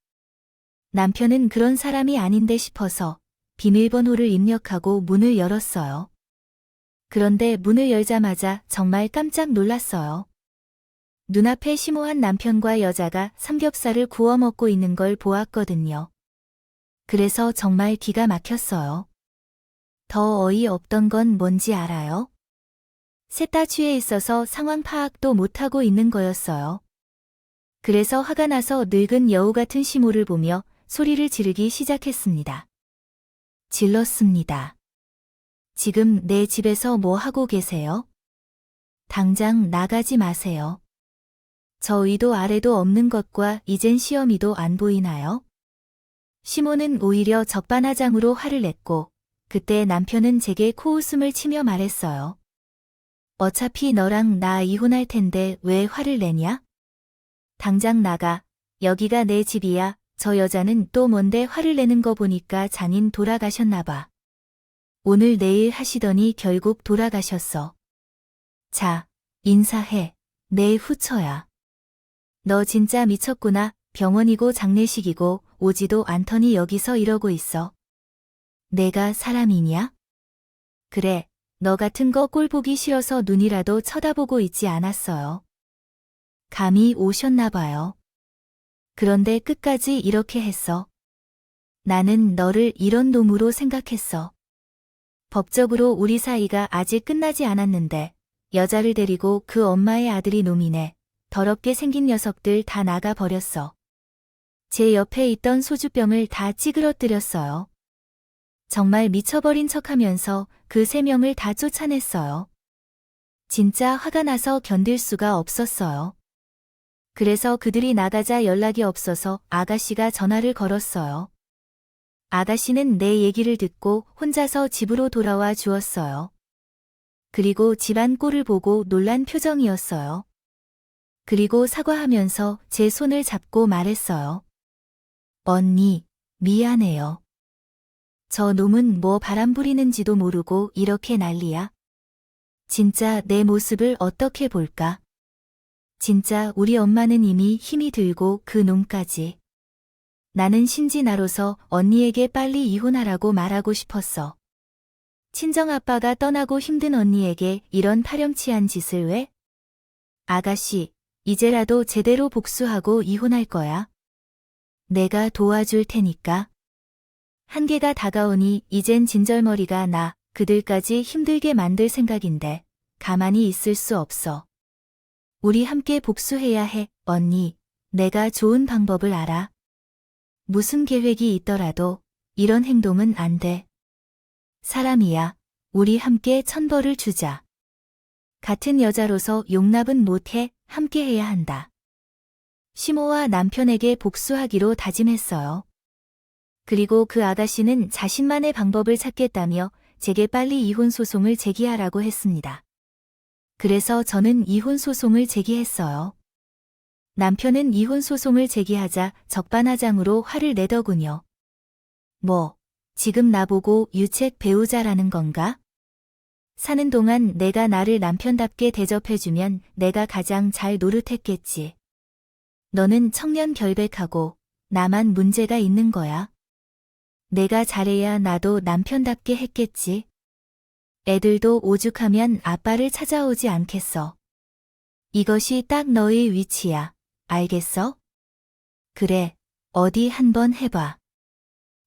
남편은 그런 사람이 아닌데 싶어서 비밀번호를 입력하고 문을 열었어요. 그런데 문을 열자마자 정말 깜짝 놀랐어요. 눈앞에 심오한 남편과 여자가 삼겹살을 구워 먹고 있는 걸 보았거든요. 그래서 정말 기가 막혔어요. 더 어이없던 건 뭔지 알아요? 셋 다 취해 있어서 상황 파악도 못하고 있는 거였어요. 그래서 화가 나서 늙은 여우 같은 시모를 보며 소리를 지르기 시작했습니다. 질렀습니다. 지금 내 집에서 뭐 하고 계세요? 당장 나가지 마세요. 저 위도 아래도 없는 것과 이젠 시어미도 안 보이나요? 시모는 오히려 적반하장으로 화를 냈고 그때 남편은 제게 코웃음을 치며 말했어요. 어차피 너랑 나 이혼할 텐데 왜 화를 내냐? 당장 나가. 여기가 내 집이야. 저 여자는 또 뭔데 화를 내는 거 보니까 장인 돌아가셨나 봐. 오늘 내일 하시더니 결국 돌아가셨어. 자, 인사해. 내 후처야. 너 진짜 미쳤구나. 병원이고 장례식이고 오지도 않더니 여기서 이러고 있어. 내가 사람이냐? 그래, 너 같은 거 꼴 보기 싫어서 눈이라도 쳐다보고 있지 않았어요. 감이 오셨나 봐요. 그런데 끝까지 이렇게 했어. 나는 너를 이런 놈으로 생각했어. 법적으로 우리 사이가 아직 끝나지 않았는데 여자를 데리고 그 엄마의 아들이 놈이네. 더럽게 생긴 녀석들 다 나가버렸어. 제 옆에 있던 소주병을 다 찌그러뜨렸어요. 정말 미쳐버린 척하면서 그 3명을 다 쫓아냈어요. 진짜 화가 나서 견딜 수가 없었어요. 그래서 그들이 나가자 연락이 없어서 아가씨가 전화를 걸었어요. 아가씨는 내 얘기를 듣고 혼자서 집으로 돌아와 주었어요. 그리고 집안 꼴을 보고 놀란 표정이었어요. 그리고 사과하면서 제 손을 잡고 말했어요. 언니, 미안해요. 저 놈은 뭐 바람 부리는지도 모르고 이렇게 난리야. 진짜 내 모습을 어떻게 볼까? 진짜 우리 엄마는 이미 힘이 들고 그 놈까지. 나는 신지나로서 언니에게 빨리 이혼하라고 말하고 싶었어. 친정아빠가 떠나고 힘든 언니에게 이런 파렴치한 짓을 왜? 아가씨, 이제라도 제대로 복수하고 이혼할 거야. 내가 도와줄 테니까. 한계가 다가오니 이젠 진절머리가 나. 그들까지 힘들게 만들 생각인데 가만히 있을 수 없어. 우리 함께 복수해야 해, 언니. 내가 좋은 방법을 알아. 무슨 계획이 있더라도 이런 행동은 안 돼. 사람이야. 우리 함께 천벌을 주자. 같은 여자로서 용납은 못해. 함께 해야 한다. 시모와 남편에게 복수하기로 다짐했어요. 그리고 그 아가씨는 자신만의 방법을 찾겠다며 제게 빨리 이혼 소송을 제기하라고 했습니다. 그래서 저는 이혼 소송을 제기했어요. 남편은 이혼 소송을 제기하자 적반하장으로 화를 내더군요. 뭐, 지금 나보고 유책 배우자라는 건가? 사는 동안 내가 나를 남편답게 대접해주면 내가 가장 잘 노릇했겠지. 너는 청년 결백하고 나만 문제가 있는 거야. 내가 잘해야 나도 남편답게 했겠지. 애들도 오죽하면 아빠를 찾아오지 않겠어. 이것이 딱 너의 위치야. 알겠어? 그래, 어디 한번 해봐.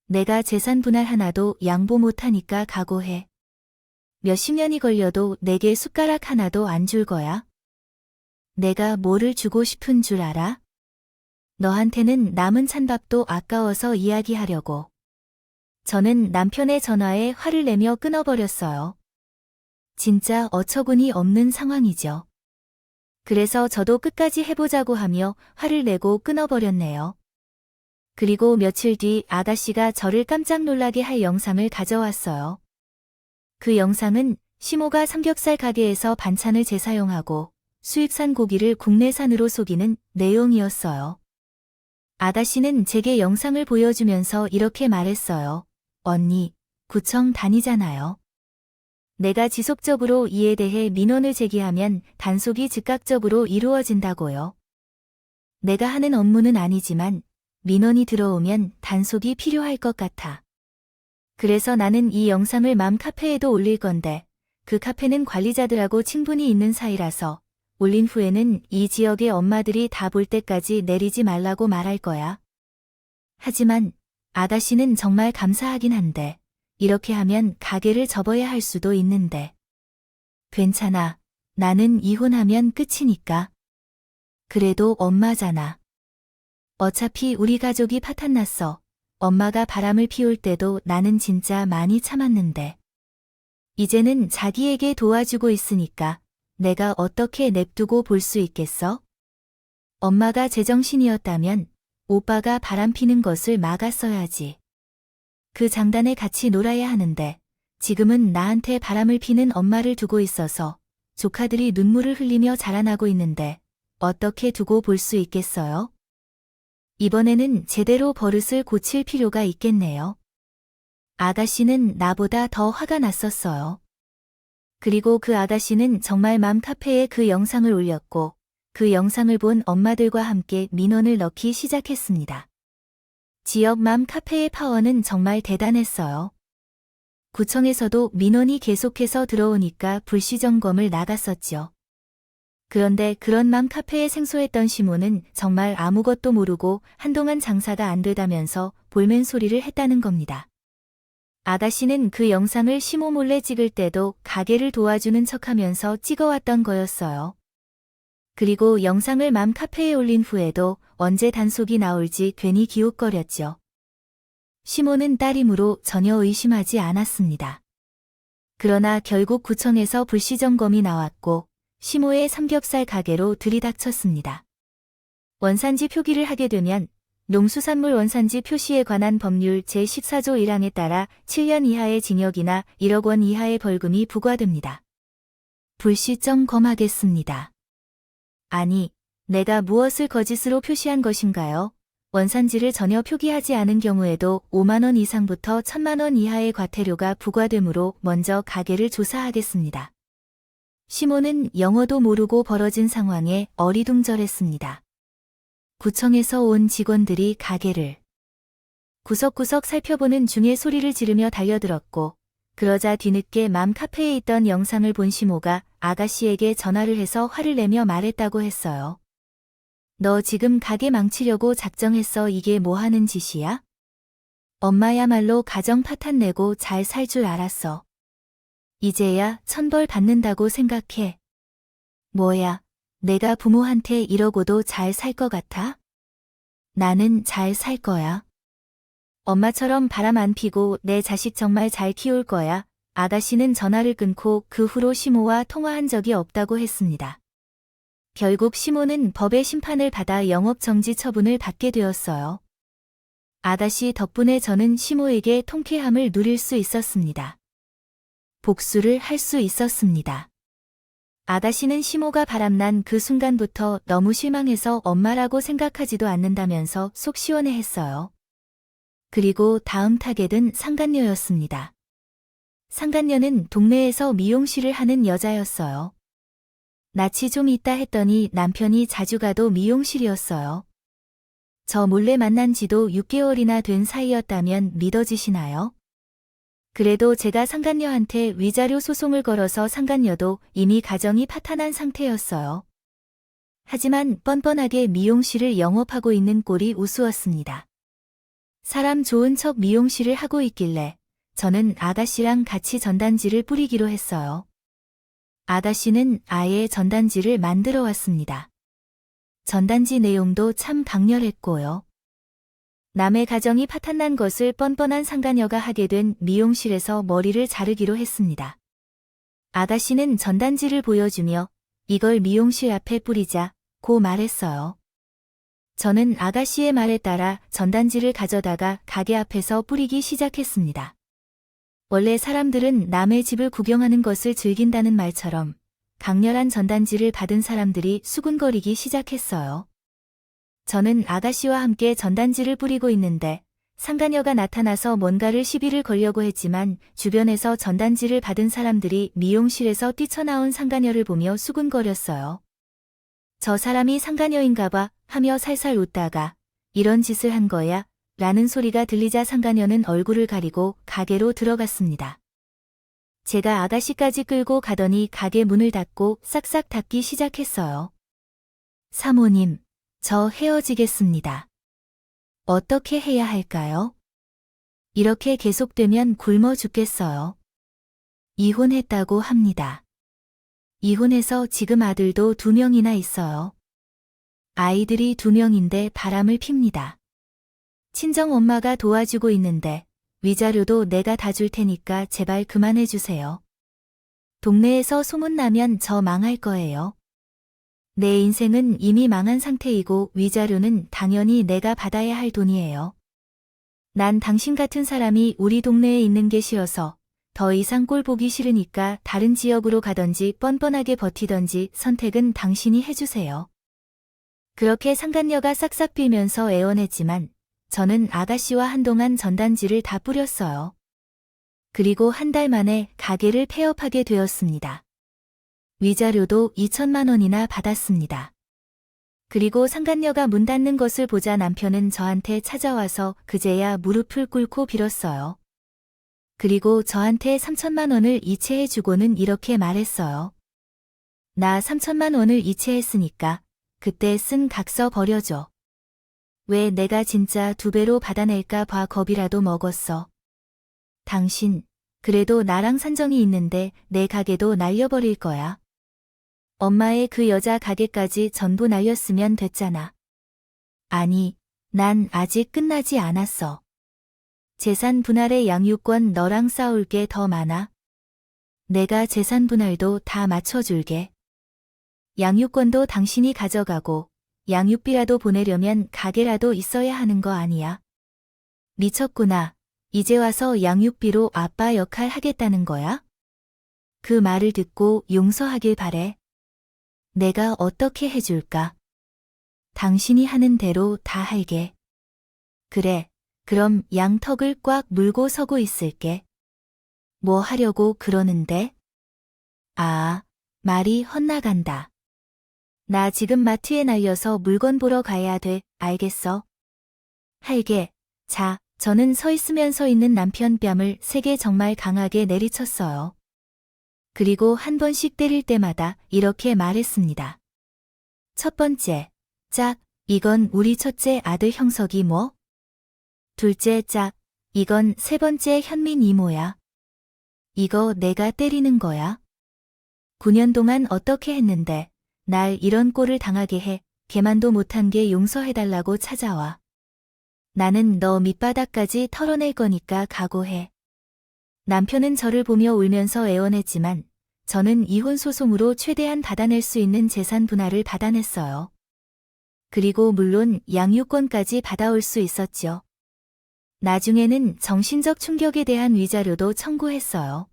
내가 재산 분할 하나도 양보 못하니까 각오해. 몇십 년이 걸려도 내게 숟가락 하나도 안 줄 거야. 내가 뭐를 주고 싶은 줄 알아? 너한테는 남은 찬밥도 아까워서 이야기하려고. 저는 남편의 전화에 화를 내며 끊어버렸어요. 진짜 어처구니 없는 상황이죠. 그래서 저도 끝까지 해보자고 하며 화를 내고 끊어버렸네요. 그리고 며칠 뒤 아가씨가 저를 깜짝 놀라게 할 영상을 가져왔어요. 그 영상은 시모가 삼겹살 가게에서 반찬을 재사용하고 수입산 고기를 국내산으로 속이는 내용이었어요. 아가씨는 제게 영상을 보여주면서 이렇게 말했어요. 언니, 구청 다니잖아요. 내가 지속적으로 이에 대해 민원을 제기하면 단속이 즉각적으로 이루어진다고요. 내가 하는 업무는 아니지만 민원이 들어오면 단속이 필요할 것 같아. 그래서 나는 이 영상을 맘카페에도 올릴 건데 그 카페는 관리자들하고 친분이 있는 사이라서 올린 후에는 이 지역의 엄마들이 다 볼 때까지 내리지 말라고 말할 거야. 하지만 아가씨는 정말 감사하긴 한데 이렇게 하면 가게를 접어야 할 수도 있는데. 괜찮아. 나는 이혼하면 끝이니까. 그래도 엄마잖아. 어차피 우리 가족이 파탄났어. 엄마가 바람을 피울 때도 나는 진짜 많이 참았는데. 이제는 자기에게 도와주고 있으니까 내가 어떻게 냅두고 볼 수 있겠어? 엄마가 제정신이었다면 오빠가 바람 피는 것을 막았어야지. 그 장단에 같이 놀아야 하는데 지금은 나한테 바람을 피는 엄마를 두고 있어서 조카들이 눈물을 흘리며 자라나고 있는데 어떻게 두고 볼 수 있겠어요? 이번에는 제대로 버릇을 고칠 필요가 있겠네요. 아가씨는 나보다 더 화가 났었어요. 그리고 그 아가씨는 정말 맘카페에 그 영상을 올렸고 그 영상을 본 엄마들과 함께 민원을 넣기 시작했습니다. 지역 맘카페의 파워는 정말 대단했어요. 구청에서도 민원이 계속해서 들어오니까 불시점검을 나갔었죠. 그런데 그런 맘카페에 생소했던 시모는 정말 아무것도 모르고 한동안 장사가 안 되다면서 볼멘 소리를 했다는 겁니다. 아가씨는 그 영상을 시모 몰래 찍을 때도 가게를 도와주는 척하면서 찍어왔던 거였어요. 그리고 영상을 맘카페에 올린 후에도 언제 단속이 나올지 괜히 기웃거렸죠. 시모는 딸이므로 전혀 의심하지 않았습니다. 그러나 결국 구청에서 불시점검이 나왔고 시모의 삼겹살 가게로 들이닥쳤습니다. 원산지 표기를 하게 되면 농수산물 원산지 표시에 관한 법률 제14조 1항에 따라 7년 이하의 징역이나 1억 원 이하의 벌금이 부과됩니다. 불시점검하겠습니다. 아니, 내가 무엇을 거짓으로 표시한 것인가요? 원산지를 전혀 표기하지 않은 경우에도 5만 원 이상부터 1,000만 원 이하의 과태료가 부과되므로 먼저 가게를 조사하겠습니다. 시모는 영어도 모르고 벌어진 상황에 어리둥절했습니다. 구청에서 온 직원들이 가게를 구석구석 살펴보는 중에 소리를 지르며 달려들었고 그러자 뒤늦게 맘카페에 있던 영상을 본 시모가 아가씨에게 전화를 해서 화를 내며 말했다고 했어요. 너 지금 가게 망치려고 작정했어. 이게 뭐 하는 짓이야? 엄마야말로 가정 파탄 내고 잘 살 줄 알았어. 이제야 천벌 받는다고 생각해. 뭐야, 내가 부모한테 이러고도 잘 살 것 같아? 나는 잘 살 거야. 엄마처럼 바람 안 피고 내 자식 정말 잘 키울 거야. 아가씨는 전화를 끊고 그 후로 시모와 통화한 적이 없다고 했습니다. 결국 시모는 법의 심판을 받아 영업정지 처분을 받게 되었어요. 아가씨 덕분에 저는 시모에게 통쾌함을 누릴 수 있었습니다. 복수를 할 수 있었습니다. 아가씨는 시모가 바람난 그 순간부터 너무 실망해서 엄마라고 생각하지도 않는다면서 속 시원해했어요. 그리고 다음 타겟은 상간녀였습니다. 상간녀는 동네에서 미용실을 하는 여자였어요. 낯이 좀 있다 했더니 남편이 자주 가도 미용실이었어요. 저 몰래 만난 지도 6개월이나 된 사이였다면 믿어지시나요? 그래도 제가 상간녀한테 위자료 소송을 걸어서 상간녀도 이미 가정이 파탄한 상태였어요. 하지만 뻔뻔하게 미용실을 영업하고 있는 꼴이 우스웠습니다. 사람 좋은 척 미용실을 하고 있길래 저는 아가씨랑 같이 전단지를 뿌리기로 했어요. 아가씨는 아예 전단지를 만들어 왔습니다. 전단지 내용도 참 강렬했고요. 남의 가정이 파탄난 것을 뻔뻔한 상간녀가 하게 된 미용실에서 머리를 자르기로 했습니다. 아가씨는 전단지를 보여주며 이걸 미용실 앞에 뿌리자고 말했어요. 저는 아가씨의 말에 따라 전단지를 가져다가 가게 앞에서 뿌리기 시작했습니다. 원래 사람들은 남의 집을 구경하는 것을 즐긴다는 말처럼 강렬한 전단지를 받은 사람들이 수군거리기 시작했어요. 저는 아가씨와 함께 전단지를 뿌리고 있는데 상간녀가 나타나서 뭔가를 시비를 걸려고 했지만 주변에서 전단지를 받은 사람들이 미용실에서 뛰쳐나온 상간녀를 보며 수군거렸어요. 저 사람이 상간녀인가 봐 하며 살살 웃다가 이런 짓을 한 거야? 라는 소리가 들리자 상간녀는 얼굴을 가리고 가게로 들어갔습니다. 제가 아가씨까지 끌고 가더니 가게 문을 닫고 싹싹 닫기 시작했어요. 사모님, 저 헤어지겠습니다. 어떻게 해야 할까요? 이렇게 계속되면 굶어 죽겠어요. 이혼했다고 합니다. 이혼해서 지금 아들도 2명이나 있어요. 아이들이 2명인데 바람을 핍니다. 친정 엄마가 도와주고 있는데 위자료도 내가 다 줄 테니까 제발 그만해주세요. 동네에서 소문나면 저 망할 거예요. 내 인생은 이미 망한 상태이고 위자료는 당연히 내가 받아야 할 돈이에요. 난 당신 같은 사람이 우리 동네에 있는 게 싫어서 더 이상 꼴 보기 싫으니까 다른 지역으로 가던지 뻔뻔하게 버티던지 선택은 당신이 해주세요. 그렇게 상간녀가 싹싹 빌면서 애원했지만 저는 아가씨와 한동안 전단지를 다 뿌렸어요. 그리고 한 달 만에 가게를 폐업하게 되었습니다. 위자료도 2천만 원이나 받았습니다. 그리고 상간녀가 문 닫는 것을 보자 남편은 저한테 찾아와서 그제야 무릎을 꿇고 빌었어요. 그리고 저한테 3천만 원을 이체해주고는 이렇게 말했어요. 나 3천만 원을 이체했으니까 그때 쓴 각서 버려줘. 왜 내가 진짜 2배로 받아낼까 봐 겁이라도 먹었어. 당신, 그래도 나랑 산정이 있는데 내 가게도 날려버릴 거야. 엄마의 그 여자 가게까지 전부 날렸으면 됐잖아. 아니, 난 아직 끝나지 않았어. 재산 분할의 양육권 너랑 싸울 게 더 많아. 내가 재산 분할도 다 맞춰줄게. 양육권도 당신이 가져가고 양육비라도 보내려면 가게라도 있어야 하는 거 아니야. 미쳤구나. 이제 와서 양육비로 아빠 역할 하겠다는 거야? 그 말을 듣고 용서하길 바래. 내가 어떻게 해줄까? 당신이 하는 대로 다 할게. 그래, 그럼 양턱을 꽉 물고 서고 있을게. 뭐 하려고 그러는데? 아, 말이 헛나간다. 나 지금 마트에 날려서 물건 보러 가야 돼, 알겠어? 할게. 자, 저는 서 있으면 서 있는 남편 뺨을 3개 정말 강하게 내리쳤어요. 그리고 한 번씩 때릴 때마다 이렇게 말했습니다. 첫 번째, 짝, 이건 우리 첫째 아들 형석이 뭐? 둘째 짝, 이건 세 번째 현민 이모야. 이거 내가 때리는 거야. 9년 동안 어떻게 했는데 날 이런 꼴을 당하게 해. 걔만도 못한 게 용서해달라고 찾아와. 나는 너 밑바닥까지 털어낼 거니까 각오해. 남편은 저를 보며 울면서 애원했지만 저는 이혼 소송으로 최대한 받아낼 수 있는 재산 분할을 받아냈어요. 그리고 물론 양육권까지 받아올 수 있었죠. 나중에는 정신적 충격에 대한 위자료도 청구했어요.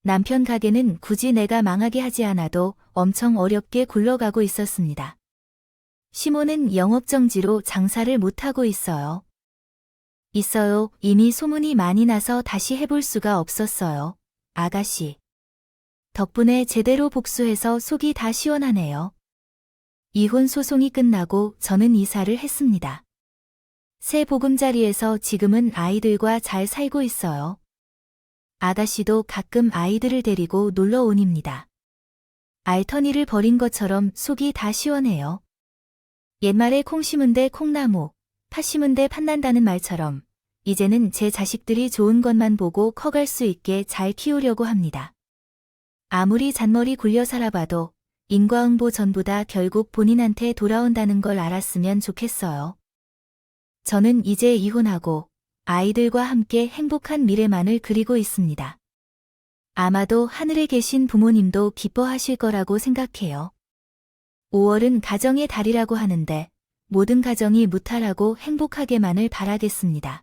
남편 가게는 굳이 내가 망하게 하지 않아도 엄청 어렵게 굴러가고 있었습니다. 시모는 영업정지로 장사를 못하고 있어요. 이미 소문이 많이 나서 다시 해볼 수가 없었어요. 아가씨. 덕분에 제대로 복수해서 속이 다 시원하네요. 이혼 소송이 끝나고 저는 이사를 했습니다. 새 보금자리에서 지금은 아이들과 잘 살고 있어요. 아가씨도 가끔 아이들을 데리고 놀러 온입니다. 알터니를 버린 것처럼 속이 다 시원해요. 옛말에 콩 심은 데 콩나무, 팥 심은 데 팥난다는 말처럼 이제는 제 자식들이 좋은 것만 보고 커갈 수 있게 잘 키우려고 합니다. 아무리 잔머리 굴려 살아봐도 인과응보 전부 다 결국 본인한테 돌아온다는 걸 알았으면 좋겠어요. 저는 이제 이혼하고 아이들과 함께 행복한 미래만을 그리고 있습니다. 아마도 하늘에 계신 부모님도 기뻐하실 거라고 생각해요. 5월은 가정의 달이라고 하는데 모든 가정이 무탈하고 행복하게만을 바라겠습니다.